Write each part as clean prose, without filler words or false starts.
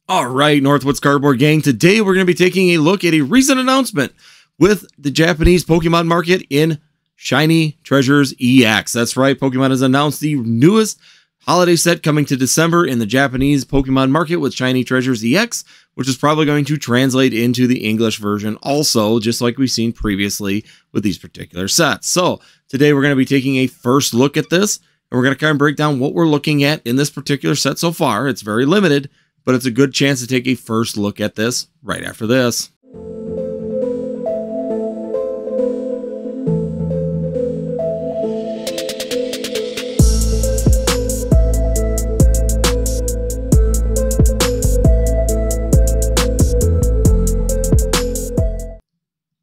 All right, Northwoods Cardboard Gang. Today we're going to be taking a look at a recent announcement with the Japanese Pokemon market in Shiny Treasures EX. That's right, Pokemon has announced the newest holiday set coming to December in the Japanese Pokemon market with Shiny Treasures EX, which is probably going to translate into the English version also, just like we've seen previously with these particular sets. So today we're going to be taking a first look at this, and we're going to kind of break down what we're looking at in this particular set so far. It's very limited, but it's a good chance to take a first look at this right after this.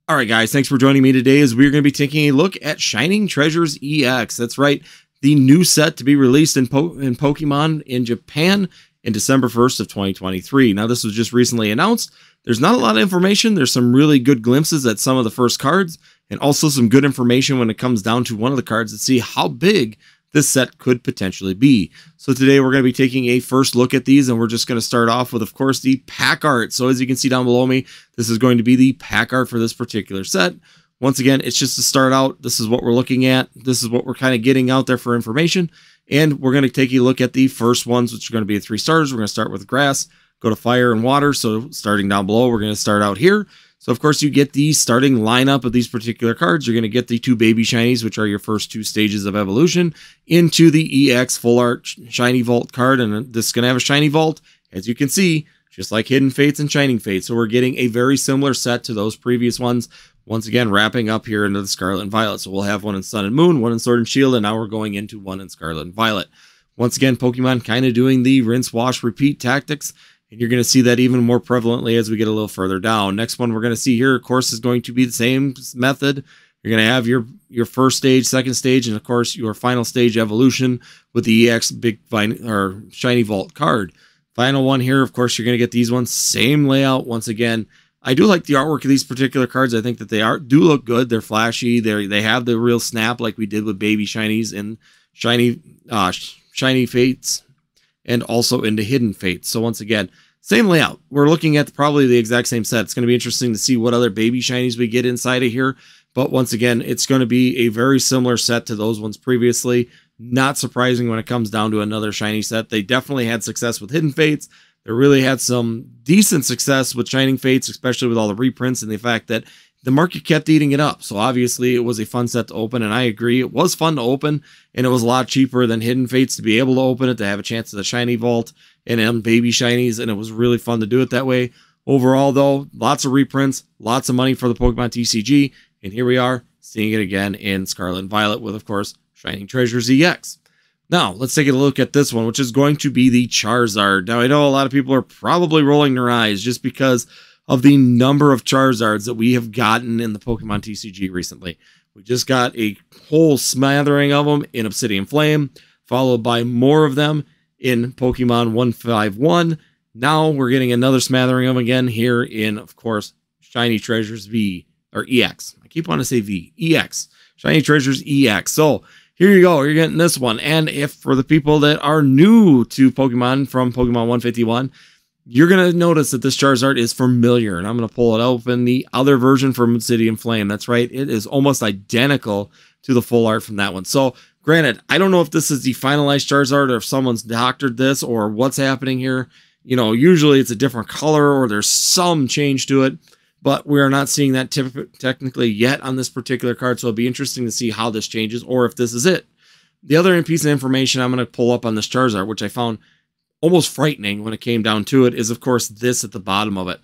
All right, guys, thanks for joining me today as we're going to be taking a look at Shining Treasures EX. That's right, the new set to be released in Pokemon in Japan in December 1st of 2023. Now, this was just recently announced. There's not a lot of information. There's some really good glimpses at some of the first cards, and also some good information when it comes down to one of the cards to see how big this set could potentially be. So today we're going to be taking a first look at these, and we're just going to start off with, of course, the pack art. So as you can see down below me, this is going to be the pack art for this particular set. Once again, it's just to start out. This is what we're looking at. This is what we're kind of getting out there for information. And we're going to take a look at the first ones, which are going to be the 3 starters. We're going to start with grass, go to fire and water. So starting down below, we're going to start out here. So of course you get the starting lineup of these particular cards. You're going to get the 2 baby shinies, which are your first 2 stages of evolution, into the EX full art shiny vault card. And this is going to have a shiny vault, as you can see, just like Hidden Fates and Shining Fates. So we're getting a very similar set to those previous ones. Once again, wrapping up here into the Scarlet and Violet. So we'll have one in Sun and Moon, one in Sword and Shield, and now we're going into one in Scarlet and Violet. Once again, Pokemon kind of doing the rinse, wash, repeat tactics, and you're going to see that even more prevalently as we get a little further down. Next one we're going to see here, of course, is going to be the same method. You're going to have your first stage, second stage, and of course your final stage evolution with the EX big or shiny vault card. Final one here, of course, you're going to get these ones, same layout once again. I do like the artwork of these particular cards. I think that they do look good. They're flashy. They have the real snap like we did with baby shinies and shiny fates, and also into Hidden Fates. So once again, same layout. We're looking at probably the exact same set. It's going to be interesting to see what other baby shinies we get inside of here. But once again, it's going to be a very similar set to those ones previously. Not surprising when it comes down to another shiny set. They definitely had success with Hidden Fates. They really had some decent success with Shining Fates, especially with all the reprints and the fact that the market kept eating it up. So obviously it was a fun set to open, and I agree. It was fun to open, and it was a lot cheaper than Hidden Fates to be able to open it, to have a chance at the Shiny Vault and baby shinies, and it was really fun to do it that way. Overall, though, lots of reprints, lots of money for the Pokemon TCG, and here we are seeing it again in Scarlet and Violet with, of course, Shining Treasures EX. Now, let's take a look at this one, which is going to be the Charizard. Now, I know a lot of people are probably rolling their eyes just because of the number of Charizards that we have gotten in the Pokemon TCG recently. We just got a whole smattering of them in Obsidian Flame, followed by more of them in Pokemon 151. Now we're getting another smattering of them again here in, of course, Shiny Treasures V, or EX. I keep wanting to say V, EX. Shiny Treasures EX. So here you go, you're getting this one. And if for the people that are new to Pokemon from Pokemon 151, you're going to notice that this Charizard is familiar. And I'm going to pull it open, the other version from Obsidian Flame. That's right, it is almost identical to the full art from that one. So granted, I don't know if this is the finalized Charizard or if someone's doctored this or what's happening here. You know, usually it's a different color or there's some change to it, but we are not seeing that technically yet on this particular card. So it'll be interesting to see how this changes or if this is it. The other piece of information I'm going to pull up on this Charizard, which I found almost frightening when it came down to it, is of course this at the bottom of it.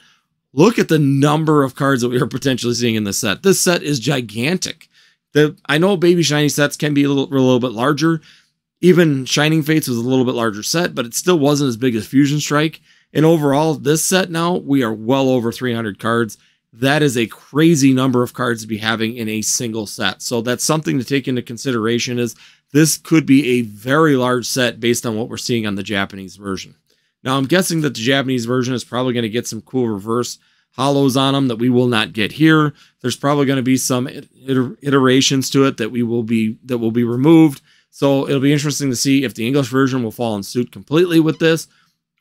Look at the number of cards that we are potentially seeing in this set. This set is gigantic. I know baby shiny sets can be a little bit larger. Even Shining Fates was a little bit larger set, but it still wasn't as big as Fusion Strike. And overall, this set now, we are well over 300 cards. That is a crazy number of cards to be having in a single set. So that's something to take into consideration, is this could be a very large set based on what we're seeing on the Japanese version. Now, I'm guessing that the Japanese version is probably going to get some cool reverse hollows on them that we will not get here. There's probably going to be some iterations to it that will be removed. So it'll be interesting to see if the English version will fall in suit completely with this,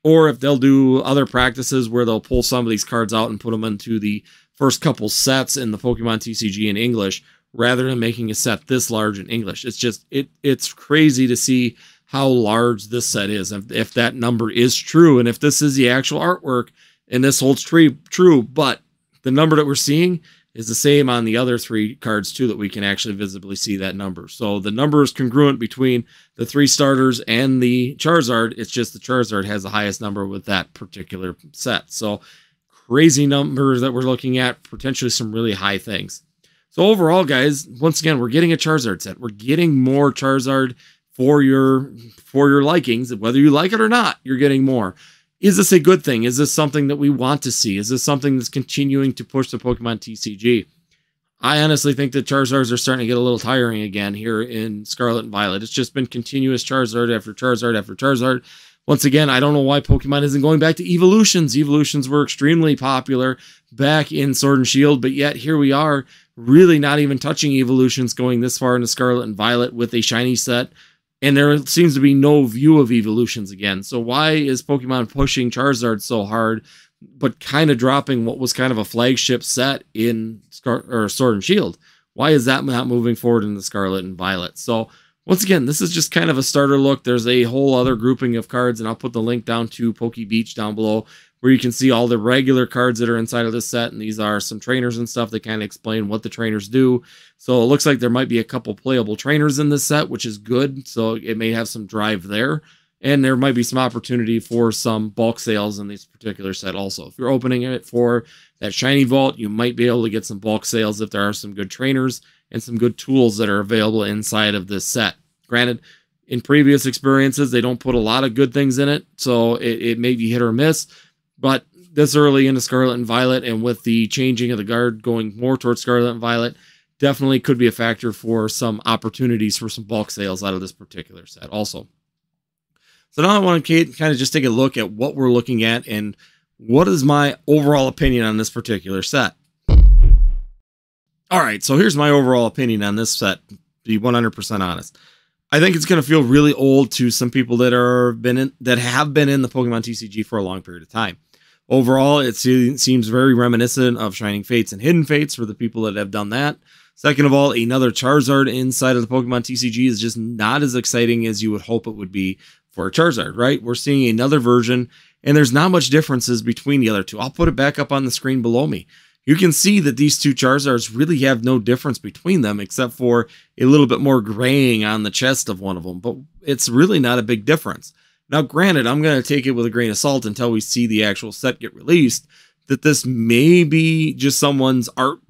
or if they'll do other practices where they'll pull some of these cards out and put them into the first couple sets in the Pokemon TCG in English, rather than making a set this large in English. It's just, it's crazy to see how large this set is. If that number is true, and if this is the actual artwork, and this holds true, but the number that we're seeing is the same on the other 3 cards too, that we can actually visibly see that number. So the number is congruent between the 3 starters and the Charizard. It's just the Charizard has the highest number with that particular set. So crazy numbers that we're looking at, potentially some really high things. So overall, guys, once again, we're getting a Charizard set. We're getting more Charizard for your likings. Whether you like it or not, you're getting more. Is this a good thing? Is this something that we want to see? Is this something that's continuing to push the Pokemon TCG? I honestly think that Charizards are starting to get a little tiring again here in Scarlet and Violet. It's just been continuous Charizard after Charizard after Charizard. Once again, I don't know why Pokemon isn't going back to evolutions. Evolutions were extremely popular back in Sword and Shield, but yet here we are, really not even touching evolutions, going this far into Scarlet and Violet with a shiny set. And there seems to be no view of evolutions again. So why is Pokemon pushing Charizard so hard, but kind of dropping what was kind of a flagship set in Sword and Shield? Why is that not moving forward in the Scarlet and Violet? So once again, this is just kind of a starter look. There's a whole other grouping of cards, and I'll put the link down to Poke Beach down below, where you can see all the regular cards that are inside of this set. And these are some trainers and stuff that kind of explain what the trainers do. So it looks like there might be a couple playable trainers in this set, which is good. So it may have some drive there. And there might be some opportunity for some bulk sales in this particular set also. If you're opening it for that shiny vault, you might be able to get some bulk sales if there are some good trainers and some good tools that are available inside of this set. Granted, in previous experiences, they don't put a lot of good things in it, so it may be hit or miss. But this early into Scarlet and Violet, and with the changing of the guard going more towards Scarlet and Violet, definitely could be a factor for some opportunities for some bulk sales out of this particular set also. So now I want to kind of just take a look at what we're looking at and what is my overall opinion on this particular set. All right, so here's my overall opinion on this set, to be 100% honest. I think it's going to feel really old to some people that have been in the Pokemon TCG for a long period of time. Overall, it seems very reminiscent of Shining Fates and Hidden Fates for the people that have done that. Second of all, another Charizard inside of the Pokemon TCG is just not as exciting as you would hope it would be for a Charizard, right? We're seeing another version, and there's not much differences between the other two. I'll put it back up on the screen below me. You can see that these two Charizards really have no difference between them, except for a little bit more graying on the chest of one of them, but it's really not a big difference. Now, granted, I'm going to take it with a grain of salt until we see the actual set get released, that this may be just someone's art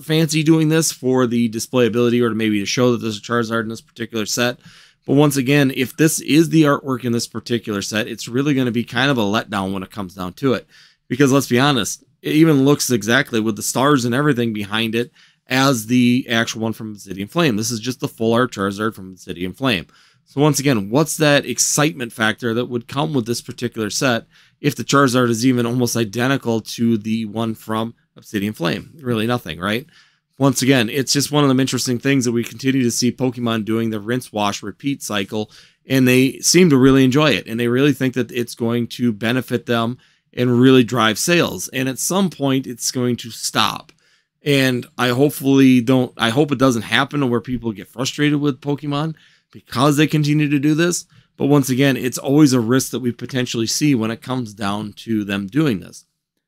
fancy doing this for the displayability, or to maybe to show that there's a Charizard in this particular set. But once again, if this is the artwork in this particular set, it's really going to be kind of a letdown when it comes down to it. Because let's be honest, it even looks exactly with the stars and everything behind it as the actual one from Obsidian Flame. This is just the full art Charizard from Obsidian Flame. So once again, what's that excitement factor that would come with this particular set if the Charizard is even almost identical to the one from Obsidian Flame? Really nothing, right? Once again, it's just one of them interesting things that we continue to see Pokemon doing the rinse, wash, repeat cycle, and they seem to really enjoy it, and they really think that it's going to benefit them and really drive sales. And at some point, it's going to stop. And I hope it doesn't happen where people get frustrated with Pokemon because they continue to do this. But once again, it's always a risk that we potentially see when it comes down to them doing this.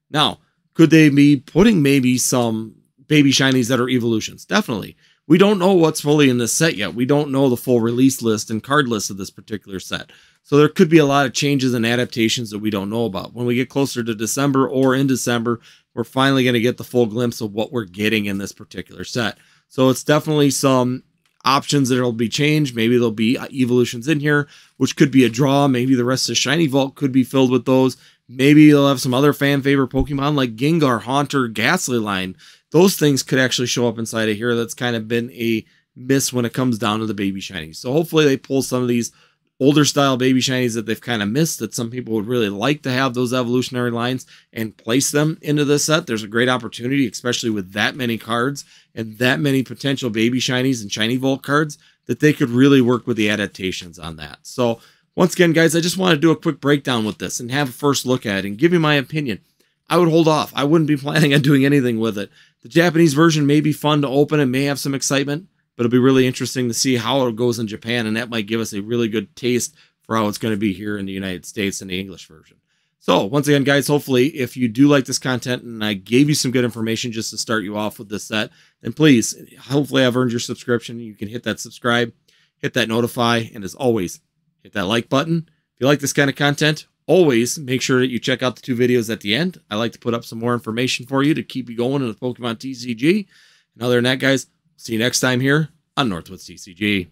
Now, could they be putting maybe some baby shinies that are evolutions? Definitely. We don't know what's fully in this set yet. We don't know the full release list and card list of this particular set. So there could be a lot of changes and adaptations that we don't know about. When we get closer to December or in December, we're finally going to get the full glimpse of what we're getting in this particular set. So it's definitely some options that will be changed. Maybe there'll be evolutions in here, which could be a draw. Maybe the rest of the Shiny Vault could be filled with those. Maybe they'll have some other fan favorite Pokemon like Gengar, Haunter, Ghastly line. Those things could actually show up inside of here. That's kind of been a miss when it comes down to the baby shinies. So hopefully they pull some of these older style baby shinies that they've kind of missed, that some people would really like to have those evolutionary lines, and place them into this set. There's a great opportunity, especially with that many cards and that many potential baby shinies and shiny vault cards, that they could really work with the adaptations on that. So Once again, guys, I just want to do a quick breakdown with this and have a first look at it and give you my opinion. I would hold off. I wouldn't be planning on doing anything with it. The Japanese version may be fun to open and may have some excitement, but it'll be really interesting to see how it goes in Japan, and that might give us a really good taste for how it's going to be here in the United States in the English version. So, once again, guys, hopefully, if you do like this content and I gave you some good information just to start you off with this set, then please, hopefully I've earned your subscription. You can hit that subscribe, hit that notify, and as always, hit that like button. If you like this kind of content, always make sure that you check out the 2 videos at the end. I like to put up some more information for you to keep you going in the Pokemon TCG. And other than that, guys, see you next time here on Northwoods TCG.